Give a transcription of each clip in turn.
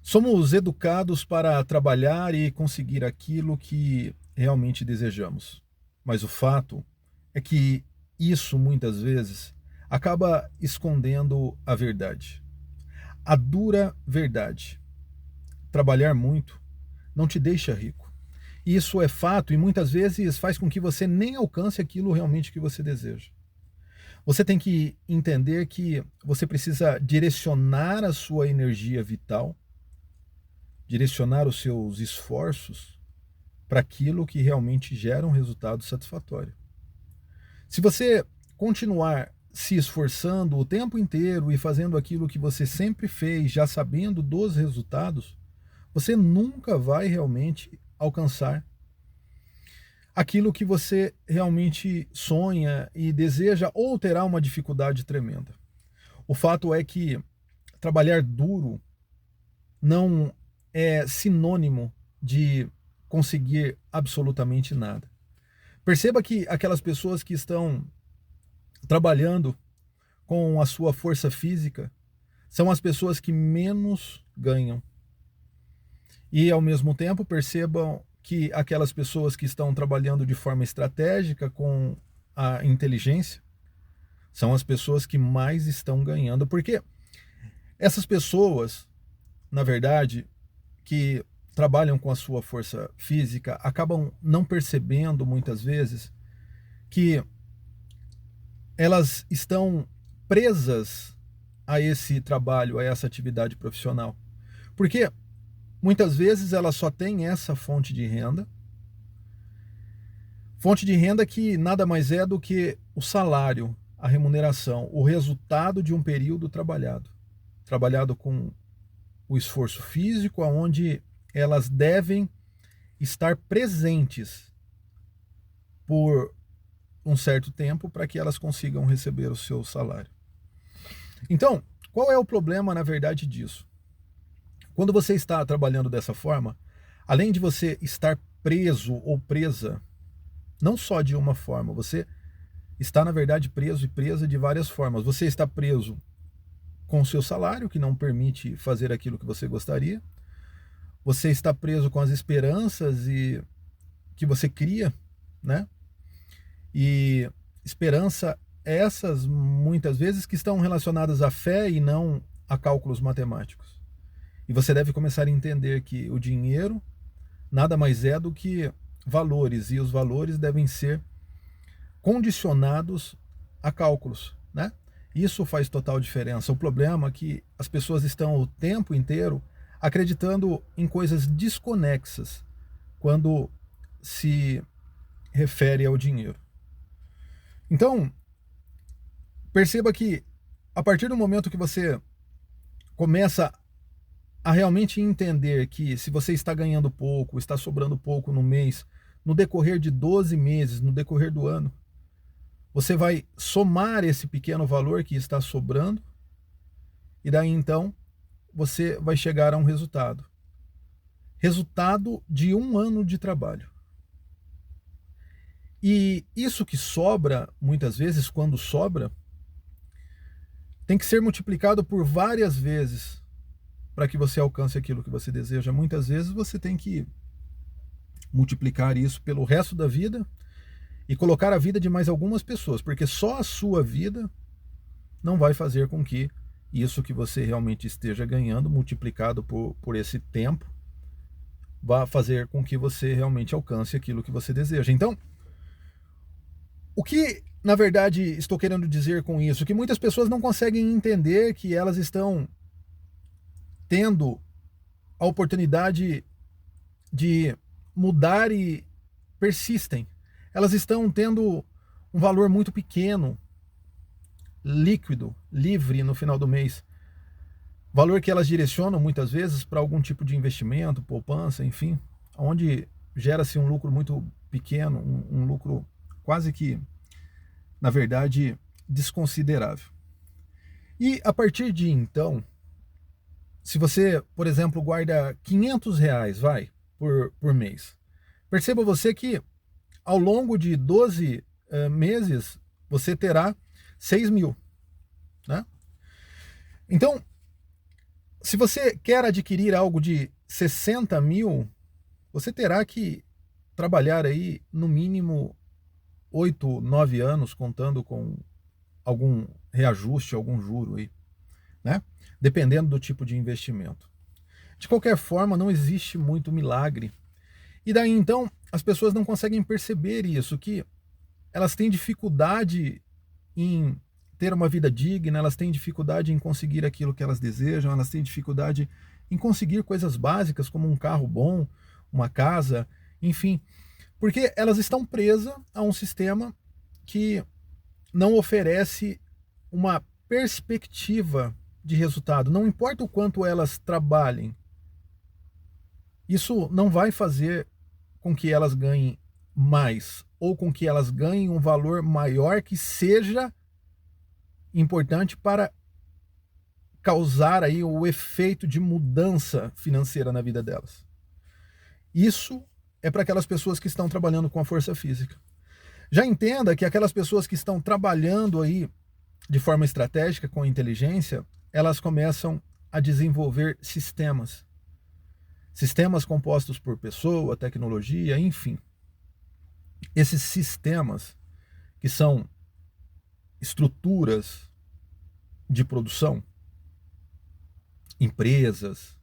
Somos educados para trabalhar e conseguir aquilo que realmente desejamos. Mas o fato é que isso muitas vezes acaba escondendo a verdade. A dura verdade. Trabalhar muito não te deixa rico. Isso é fato e muitas vezes faz com que você nem alcance aquilo realmente que você deseja. Você tem que entender que você precisa direcionar a sua energia vital, direcionar os seus esforços para aquilo que realmente gera um resultado satisfatório. Se você continuar se esforçando o tempo inteiro e fazendo aquilo que você sempre fez, já sabendo dos resultados, você nunca vai realmente alcançar aquilo que você realmente sonha e deseja, ou terá uma dificuldade tremenda. O fato é que trabalhar duro não é sinônimo de conseguir absolutamente nada. Perceba que aquelas pessoas que estão trabalhando com a sua força física são as pessoas que menos ganham. E, ao mesmo tempo, percebam que aquelas pessoas que estão trabalhando de forma estratégica com a inteligência são as pessoas que mais estão ganhando. Porque essas pessoas, na verdade, que trabalham com a sua força física acabam não percebendo muitas vezes que elas estão presas a esse trabalho, a essa atividade profissional. Porque muitas vezes elas só têm essa fonte de renda que nada mais é do que o salário, a remuneração, o resultado de um período trabalhado com o esforço físico, aonde elas devem estar presentes por um certo tempo para que elas consigam receber o seu salário. Então, qual é o problema, na verdade, disso? Quando você está trabalhando dessa forma, além de você estar preso ou presa, não só de uma forma, você está, na verdade, preso e presa de várias formas. Você está preso com o seu salário, que não permite fazer aquilo que você gostaria. Você está preso com as esperanças e que você cria, né? E esperança essas muitas vezes que estão relacionadas à fé e não a cálculos matemáticos. E você deve começar a entender que o dinheiro nada mais é do que valores, e os valores devem ser condicionados a cálculos, né? Isso faz total diferença. O problema é que as pessoas estão o tempo inteiro acreditando em coisas desconexas quando se refere ao dinheiro. Então, perceba que a partir do momento que você começa a realmente entender que se você está ganhando pouco, está sobrando pouco no mês, no decorrer de 12 meses, no decorrer do ano, você vai somar esse pequeno valor que está sobrando e daí então você vai chegar a um resultado. Resultado de um ano de trabalho. E isso que sobra, muitas vezes, quando sobra, tem que ser multiplicado por várias vezes para que você alcance aquilo que você deseja. Muitas vezes você tem que multiplicar isso pelo resto da vida e colocar a vida de mais algumas pessoas, porque só a sua vida não vai fazer com que isso que você realmente esteja ganhando, multiplicado por esse tempo, vá fazer com que você realmente alcance aquilo que você deseja. Então, o que, na verdade, estou querendo dizer com isso? Que muitas pessoas não conseguem entender que elas estão tendo a oportunidade de mudar e persistem. Elas estão tendo um valor muito pequeno, líquido, livre no final do mês. Valor que elas direcionam muitas vezes para algum tipo de investimento, poupança, enfim, onde gera-se um lucro muito pequeno, um lucro quase que, na verdade, desconsiderável. E a partir de então, se você, por exemplo, guarda R$ 500, por mês, perceba você que ao longo de 12 meses, você terá 6 mil, né? Então, Se você quer adquirir algo de 60 mil, você terá que trabalhar aí no mínimo 8, 9 anos, contando com algum reajuste, algum juro aí, né? Dependendo do tipo de investimento. De qualquer forma, não existe muito milagre. E daí então as pessoas não conseguem perceber isso, que elas têm dificuldade em ter uma vida digna, elas têm dificuldade em conseguir aquilo que elas desejam, elas têm dificuldade em conseguir coisas básicas como um carro bom, uma casa, enfim, porque elas estão presas a um sistema que não oferece uma perspectiva de resultado. Não importa o quanto elas trabalhem, isso não vai fazer com que elas ganhem mais ou com que elas ganhem um valor maior que seja importante para causar aí o efeito de mudança financeira na vida delas. Isso é para aquelas pessoas que estão trabalhando com a força física. Já entenda que aquelas pessoas que estão trabalhando aí de forma estratégica com inteligência, elas começam a desenvolver sistemas. Sistemas compostos por pessoa, tecnologia, enfim. Esses sistemas que são estruturas de produção, empresas,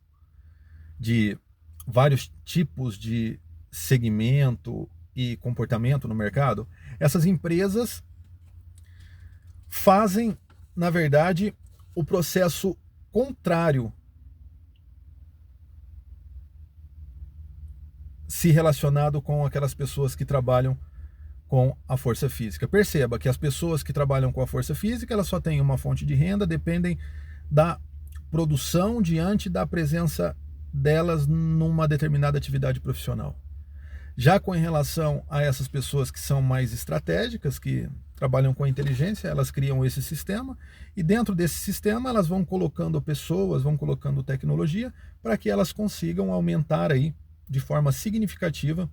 de vários tipos de segmento e comportamento no mercado, essas empresas fazem, na verdade, o processo contrário se relacionado com aquelas pessoas que trabalham com a força física. Perceba que as pessoas que trabalham com a força física, elas só têm uma fonte de renda, dependem da produção diante da presença delas numa determinada atividade profissional. Já com relação a essas pessoas que são mais estratégicas, que trabalham com a inteligência, elas criam esse sistema e dentro desse sistema elas vão colocando pessoas, vão colocando tecnologia para que elas consigam aumentar aí de forma significativa,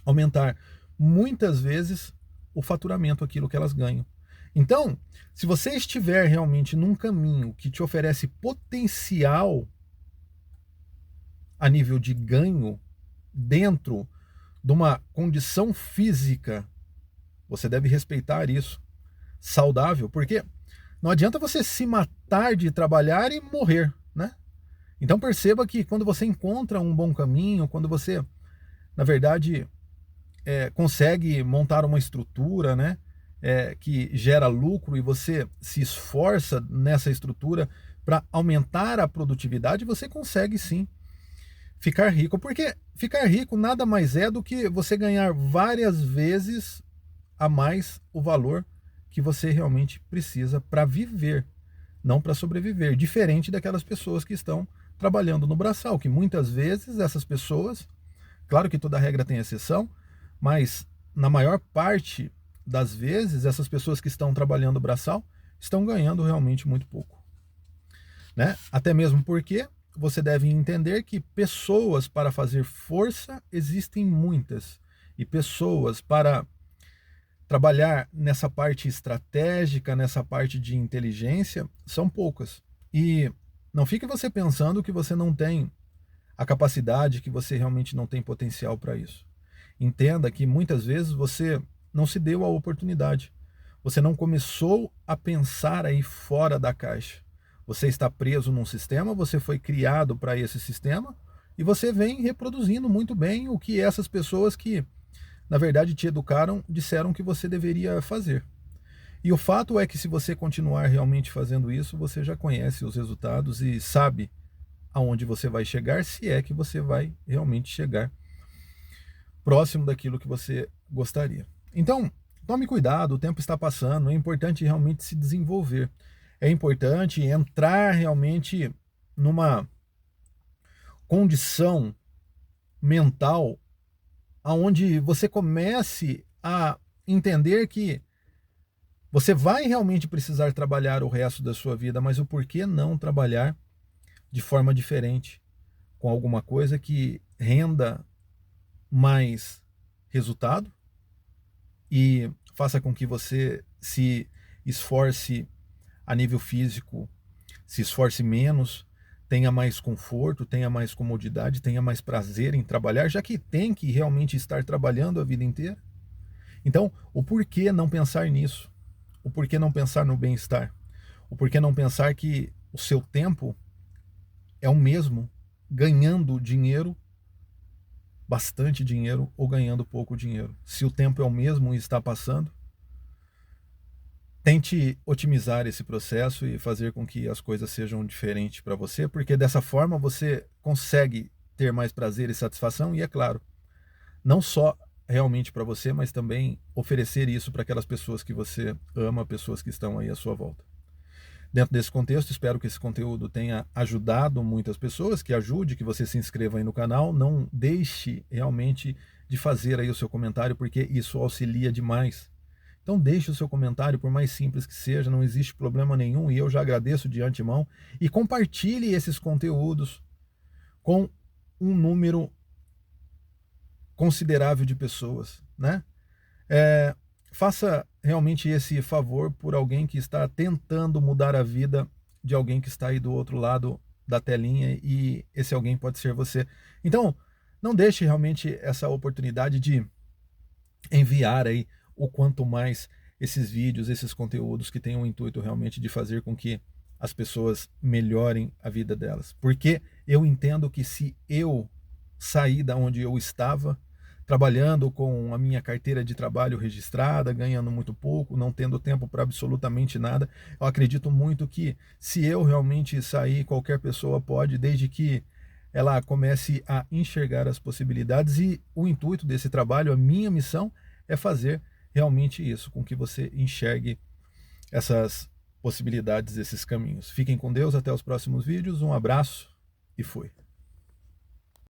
aumentar muitas vezes o faturamento, aquilo que elas ganham. Então, se você estiver realmente num caminho que te oferece potencial a nível de ganho dentro de uma condição física, você deve respeitar isso, saudável, porque não adianta você se matar de trabalhar e morrer, né? Então perceba que quando você encontra um bom caminho, quando você, na verdade, consegue montar uma estrutura, né, que gera lucro e você se esforça nessa estrutura para aumentar a produtividade, você consegue sim ficar rico. Porque ficar rico nada mais é do que você ganhar várias vezes a mais o valor que você realmente precisa para viver, não para sobreviver. Diferente daquelas pessoas que estão trabalhando no braçal, que muitas vezes essas pessoas, claro que toda regra tem exceção, mas na maior parte das vezes essas pessoas que estão trabalhando braçal estão ganhando realmente muito pouco, né? Até mesmo porque você deve entender que pessoas para fazer força existem muitas e pessoas para trabalhar nessa parte estratégica, nessa parte de inteligência, são poucas. E não fique você pensando que você não tem a capacidade, que você realmente não tem potencial para isso. Entenda que muitas vezes você não se deu a oportunidade. Você não começou a pensar aí fora da caixa. Você está preso num sistema, você foi criado para esse sistema e você vem reproduzindo muito bem o que essas pessoas que, na verdade, te educaram, disseram que você deveria fazer. E o fato é que se você continuar realmente fazendo isso, você já conhece os resultados e sabe aonde você vai chegar, se é que você vai realmente chegar próximo daquilo que você gostaria. Então, tome cuidado, o tempo está passando, é importante realmente se desenvolver. É importante entrar realmente numa condição mental aonde você comece a entender que você vai realmente precisar trabalhar o resto da sua vida, mas o porquê não trabalhar de forma diferente, com alguma coisa que renda mais resultado e faça com que você se esforce a nível físico, se esforce menos, tenha mais conforto, tenha mais comodidade, tenha mais prazer em trabalhar, já que tem que realmente estar trabalhando a vida inteira. Então, o porquê não pensar nisso? O porquê não pensar no bem-estar? O porquê não pensar que o seu tempo é o mesmo ganhando dinheiro, bastante dinheiro, ou ganhando pouco dinheiro? Se o tempo é o mesmo e está passando, tente otimizar esse processo e fazer com que as coisas sejam diferentes para você, porque dessa forma você consegue ter mais prazer e satisfação e, é claro, não só realmente para você, mas também oferecer isso para aquelas pessoas que você ama, pessoas que estão aí à sua volta. Dentro desse contexto, espero que esse conteúdo tenha ajudado muitas pessoas, que ajude, que você se inscreva aí no canal, não deixe realmente de fazer aí o seu comentário, porque isso auxilia demais. Então deixe o seu comentário, por mais simples que seja, não existe problema nenhum, e eu já agradeço de antemão, e compartilhe esses conteúdos com um número considerável de pessoas, né? Faça realmente esse favor por alguém que está tentando mudar a vida de alguém que está aí do outro lado da telinha, e esse alguém pode ser você. Então, não deixe realmente essa oportunidade de enviar aí o quanto mais esses vídeos, esses conteúdos que têm o intuito realmente de fazer com que as pessoas melhorem a vida delas. Porque eu entendo que se eu sair da onde eu estava, trabalhando com a minha carteira de trabalho registrada, ganhando muito pouco, não tendo tempo para absolutamente nada, eu acredito muito que se eu realmente sair, qualquer pessoa pode, desde que ela comece a enxergar as possibilidades. E o intuito desse trabalho, a minha missão, é fazer realmente isso, com que você enxergue essas possibilidades, esses caminhos. Fiquem com Deus, até os próximos vídeos, um abraço e fui.